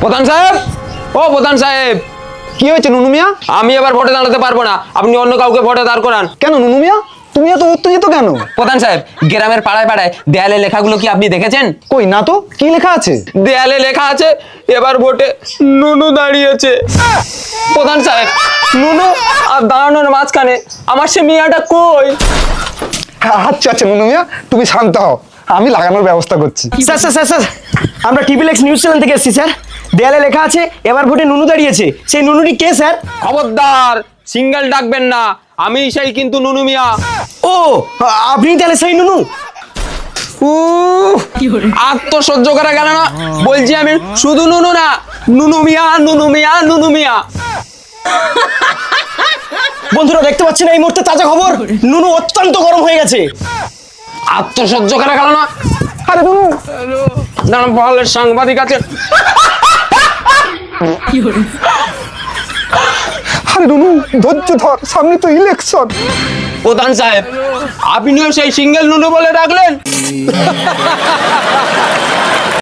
প্রধান সাহেব, ও প্রধান সাহেব, কি হয়েছে নুনু মিয়া? আমি এবার ভোটে দাঁড়াতে পারবো না, আপনি অন্য কাউকে ভোটে দাঁড় করান। কেন নুনু মিয়া, তুমি এত উত্তেজিত কেন? প্রধান সাহেব, গ্রামের পাড়ায় পাড়ায় দেয়ালে লেখাগুলো কি আপনি দেখেছেন? কই না তো, কি লেখা আছে? দেয়ালে লেখা আছে এবার ভোটে নুনু দাঁড়িয়েছে। প্রধান সাহেব, নুনু আর দাঁড়ানোর মাঝখানে আমার সে মিয়াটা কই? আচ্ছা আচ্ছা নুনু মিয়া, তুমি শান্ত হও, আমি লাগানোর ব্যবস্থা করছি। স্যার স্যার স্যার স্যার আমরা টিভিলেক্স নিউজ চ্যানেল থেকে এসেছি স্যার। দেয়ালে লেখা আছে এবার ভোটে নুনু দাঁড়িয়েছে, সেই নুনুটি কে স্যার? খবরদার, সিঙ্গেল ডাকবেন না, আমি সেই কিন্তু নুনু মিয়া। ও আপনি তাহলে সেই নুনু? আর তো সহ্য করা গেল না, বলছি আমি শুধু নুনু না, নুনু মিয়া, নুনু মিয়া, নুনু মিয়া। বন্ধুরা দেখতে পাচ্ছেন এই মুহূর্তে তাজা খবর, নুনু অত্যন্ত গরম হয়ে গেছে। আর তো সহ্য করা গেল না। আরে নুনু, দাঁড়ান, বলের সাংবাদিক আছে। আরে নুনু ধৈর্য ধর, সামনে তো ইলেকশন। প্রধান সাহেব, আপনিও সেই সিঙ্গেল নুনু বলে ডাকলেন?